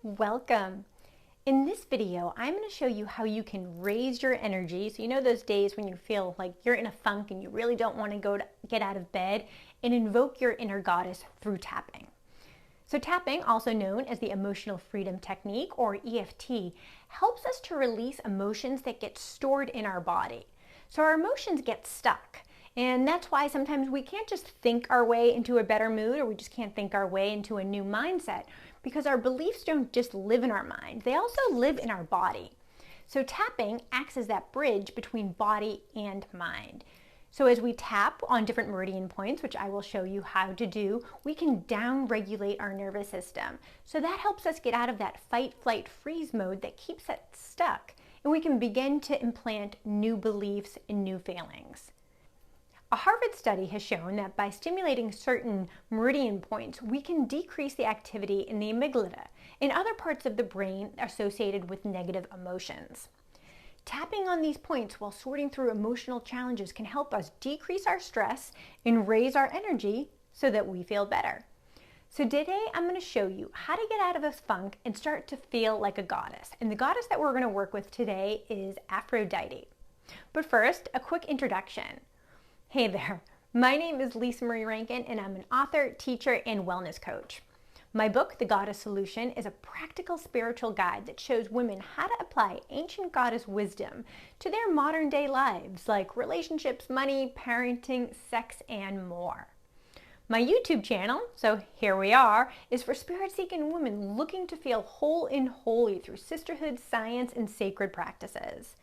Welcome. In this video, I'm going to show you how you can raise your energy. So you know those days when you feel like you're in a funk and you really don't want to get out of bed, and invoke your inner goddess through tapping. So tapping, also known as the emotional freedom technique or EFT, helps us to release emotions that get stored in our body. So our emotions get stuck. And that's why sometimes we can't just think our way into a better mood, or we just can't think our way into a new mindset, because our beliefs don't just live in our mind, they also live in our body. So tapping acts as that bridge between body and mind. So as we tap on different meridian points, which I will show you how to do, we can down-regulate our nervous system. So that helps us get out of that fight, flight, freeze mode that keeps us stuck, and we can begin to implant new beliefs and new feelings. A Harvard study has shown that by stimulating certain meridian points, we can decrease the activity in the amygdala and other parts of the brain associated with negative emotions. Tapping on these points while sorting through emotional challenges can help us decrease our stress and raise our energy so that we feel better. So today I'm going to show you how to get out of a funk and start to feel like a goddess. And the goddess that we're going to work with today is Aphrodite. But first, a quick introduction. Hey there, my name is Lisa Marie Rankin, and I'm an author, teacher, and wellness coach. My book, The Goddess Solution, is a practical spiritual guide that shows women how to apply ancient goddess wisdom to their modern day lives, like relationships, money, parenting, sex, and more. My YouTube channel, so here we are, is for spirit-seeking women looking to feel whole and holy through sisterhood, science, and sacred practices.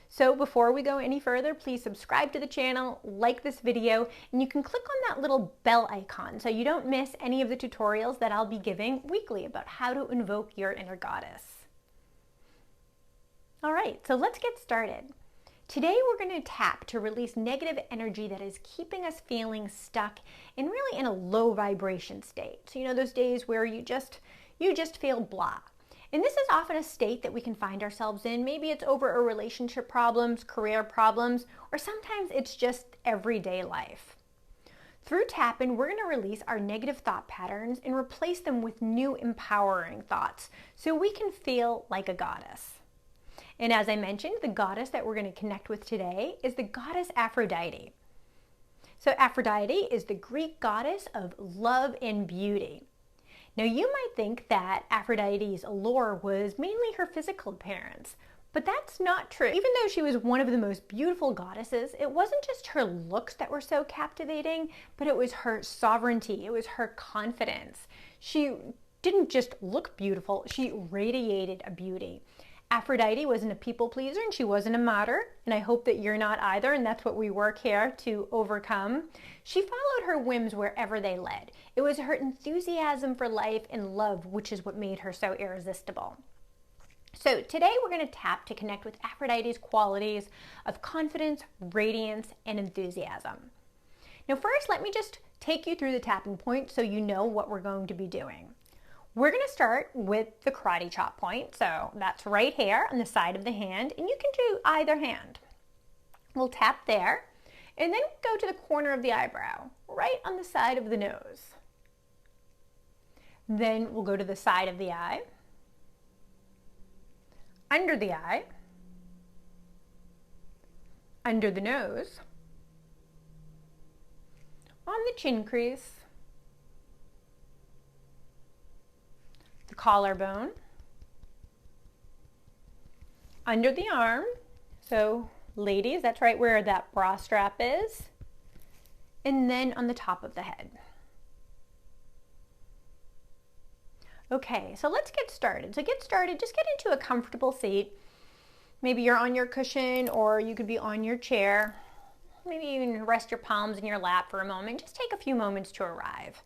So before we go any further, please subscribe to the channel, like this video, and you can click on that little bell icon so you don't miss any of the tutorials that I'll be giving weekly about how to invoke your inner goddess. All right, so let's get started. Today we're going to tap to release negative energy that is keeping us feeling stuck and really in a low vibration state. So you know those days where you just feel blah. And this is often a state that we can find ourselves in. Maybe it's over a relationship problems, career problems, or sometimes it's just everyday life. Through tapping, we're going to release our negative thought patterns and replace them with new empowering thoughts so we can feel like a goddess. And as I mentioned, the goddess that we're going to connect with today is the goddess Aphrodite. So Aphrodite is the Greek goddess of love and beauty. Now you might think that Aphrodite's allure was mainly her physical appearance, but that's not true. Even though she was one of the most beautiful goddesses, it wasn't just her looks that were so captivating, but it was her sovereignty, it was her confidence. She didn't just look beautiful, she radiated a beauty. Aphrodite wasn't a people pleaser and she wasn't a martyr, and I hope that you're not either, and that's what we work here to overcome. She followed her whims wherever they led. It was her enthusiasm for life and love which is what made her so irresistible. So today we're going to tap to connect with Aphrodite's qualities of confidence, radiance, and enthusiasm. Now first, let me just take you through the tapping point so you know what we're going to be doing. We're going to start with the karate chop point, so that's right here on the side of the hand, and you can do either hand. We'll tap there, and then go to the corner of the eyebrow, right on the side of the nose. Then we'll go to the side of the eye, under the eye, under the nose, on the chin crease, the collarbone, under the arm, so ladies, that's right where that bra strap is, and then on the top of the head. Okay, so let's get started. Just get into a comfortable seat. Maybe you're on your cushion, or you could be on your chair. Maybe you can rest your palms in your lap for a moment. Just take a few moments to arrive.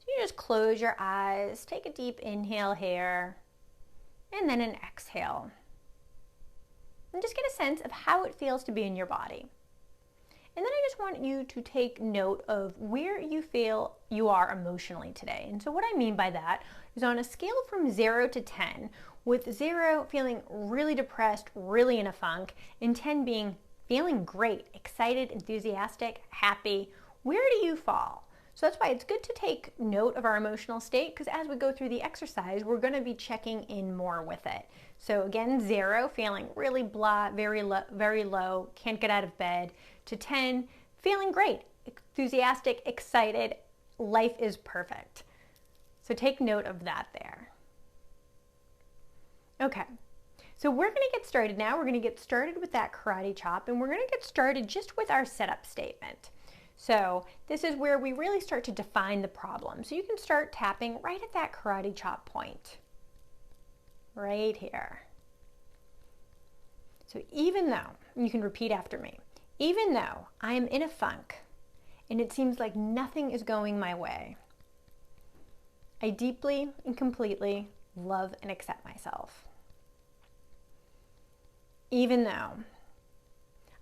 You just close your eyes, take a deep inhale here, and then an exhale. And just get a sense of how it feels to be in your body. And then I just want you to take note of where you feel you are emotionally today. And so what I mean by that is on a scale from 0 to 10, with 0 feeling really depressed, really in a funk, and 10 being feeling great, excited, enthusiastic, happy, where do you fall? So that's why it's good to take note of our emotional state, because as we go through the exercise, we're going to be checking in more with it. So again, 0, feeling really blah, very low, can't get out of bed, to 10, feeling great, enthusiastic, excited, life is perfect. So take note of that there. Okay, so we're going to get started now. We're going to get started with that karate chop, and we're going to get started just with our setup statement. So this is where we really start to define the problem. So you can start tapping right at that karate chop point, right here. So even though, you can repeat after me, even though I am in a funk and it seems like nothing is going my way, I deeply and completely love and accept myself. Even though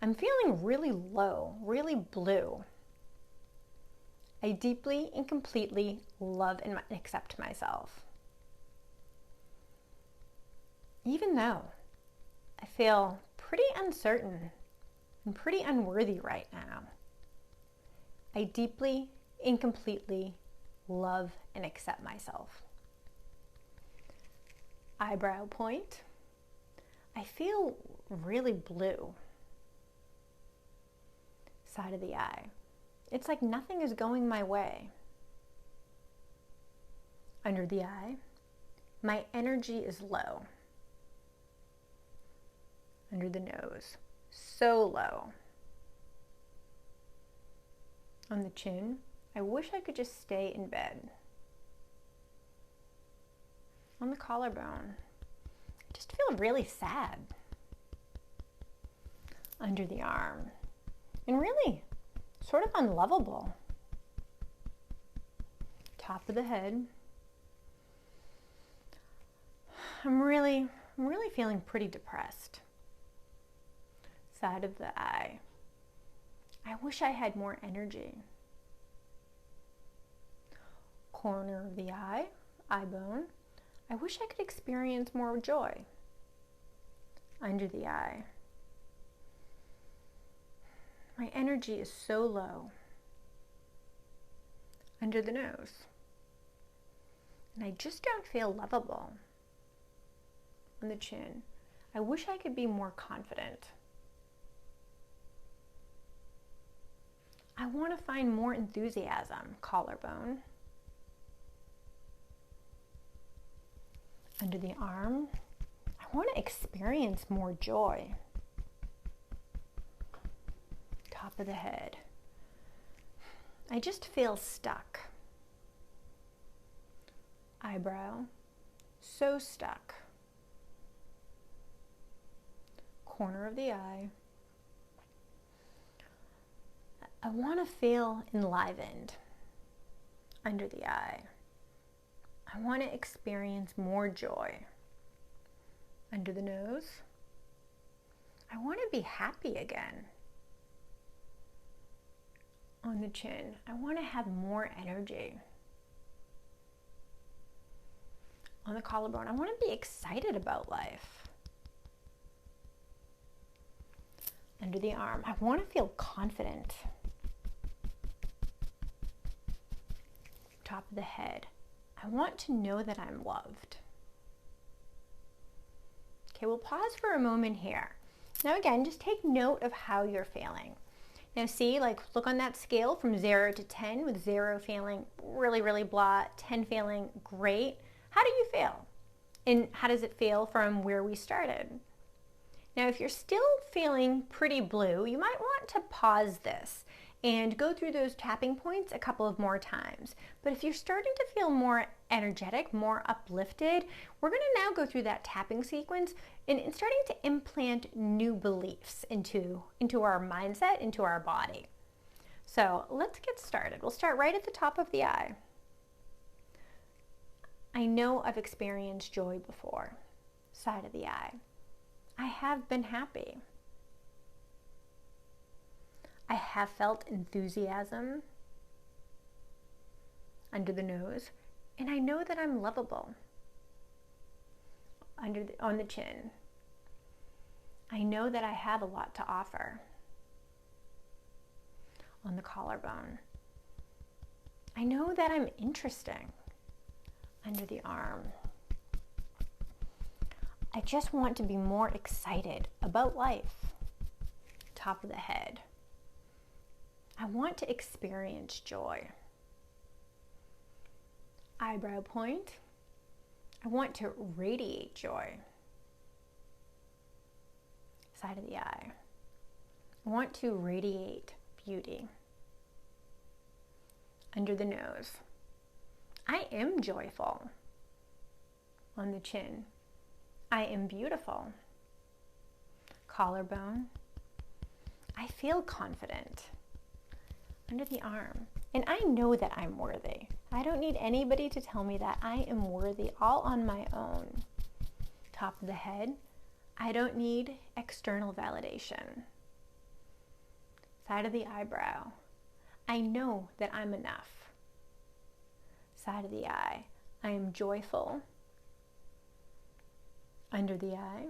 I'm feeling really low, really blue, I deeply and completely love and accept myself. Even though I feel pretty uncertain and pretty unworthy right now, I deeply and completely love and accept myself. Eyebrow point. I feel really blue. Side of the eye. It's like nothing is going my way. Under the eye, my energy is low. Under the nose, so low. On the chin, I wish I could just stay in bed. On the collarbone, I just feel really sad. Under the arm, and really sort of unlovable. Top of the head, I'm really feeling pretty depressed. Side of the eye, I wish I had more energy. Corner of the eye, eye bone, I wish I could experience more joy. Under the eye, my energy is so low. Under the nose, and I just don't feel lovable. On the chin, I wish I could be more confident. I want to find more enthusiasm. Collarbone. Under the arm, I want to experience more joy. Top of the head, I just feel stuck. Eyebrow, so stuck. Corner of the eye, I want to feel enlivened. Under the eye, I want to experience more joy. Under the nose, I want to be happy again. On the chin, I want to have more energy. On the collarbone, I want to be excited about life. Under the arm, I want to feel confident. Top of the head, I want to know that I'm loved. Okay, we'll pause for a moment here. Now again, just take note of how you're feeling. Now see, like look on that scale from 0 to 10, with 0 feeling really blah, 10 feeling great. How do you feel? And how does it feel from where we started? Now, if you're still feeling pretty blue, you might want to pause this and go through those tapping points a couple of more times. But if you're starting to feel more energetic, more uplifted, we're going to now go through that tapping sequence and starting to implant new beliefs into our mindset, into our body. So let's get started. We'll start right at the top of the eye. I know I've experienced joy before. Side of the eye. I have been happy. I have felt enthusiasm. Under the nose, and I know that I'm lovable. On the chin, I know that I have a lot to offer. On the collarbone, I know that I'm interesting. Under the arm. I just want to be more excited about life. Top of the head. I want to experience joy. Eyebrow point. I want to radiate joy. Side of the eye. I want to radiate beauty. Under the nose. I am joyful. On the chin. I am beautiful. Collarbone. I feel confident. Under the arm. And I know that I'm worthy. I don't need anybody to tell me that. I am worthy all on my own. Top of the head. I don't need external validation. Side of the eyebrow. I know that I'm enough. Side of the eye. I am joyful. Under the eye.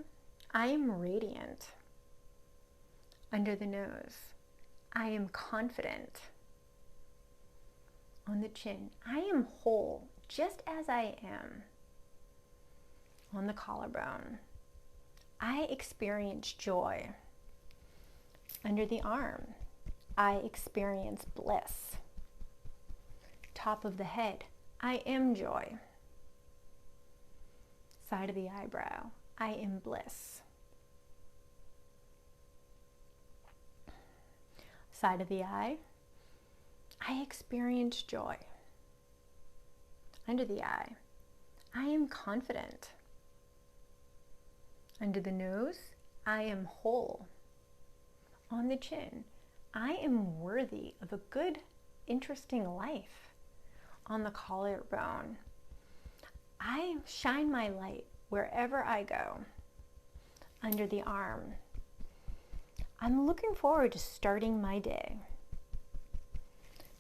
I am radiant. Under the nose. I am confident. On the chin. I am whole, just as I am. On the collarbone. I experience joy. Under the arm. I experience bliss. Top of the head. I am joy. Side of the eyebrow. I am bliss. Side of the eye. I experience joy. Under the eye. I am confident. Under the nose. I am whole. On the chin. I am worthy of a good, interesting life. On the collarbone. I shine my light wherever I go. Under the arm. I'm looking forward to starting my day.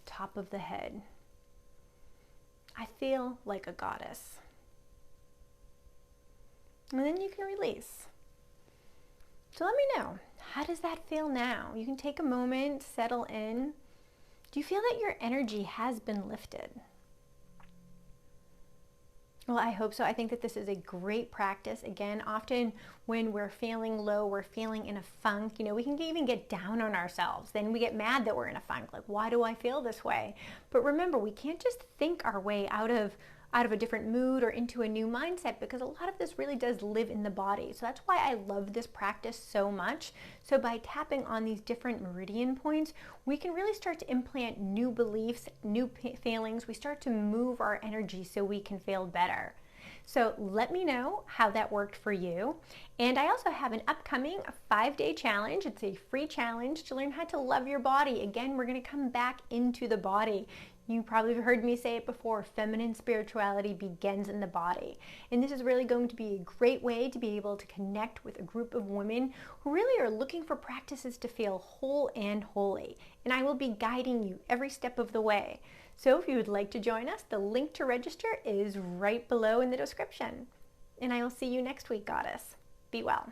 Top of the head. I feel like a goddess. And then you can release. So let me know, how does that feel now? You can take a moment, settle in. Do you feel that your energy has been lifted? Well, I hope so. I think that this is a great practice. Again, often when we're feeling low, we're feeling in a funk, we can even get down on ourselves. Then we get mad that we're in a funk. Like, why do I feel this way? But remember, we can't just think our way out of a different mood or into a new mindset, because a lot of this really does live in the body. So that's why I love this practice so much. So by tapping on these different meridian points, we can really start to implant new beliefs, new feelings. We start to move our energy so we can feel better. So let me know how that worked for you. And I also have an upcoming 5-day challenge. It's a free challenge to learn how to love your body. Again, we're going to come back into the body. You probably have heard me say it before, feminine spirituality begins in the body. And this is really going to be a great way to be able to connect with a group of women who really are looking for practices to feel whole and holy. And I will be guiding you every step of the way. So if you would like to join us, the link to register is right below in the description. And I will see you next week, Goddess. Be well.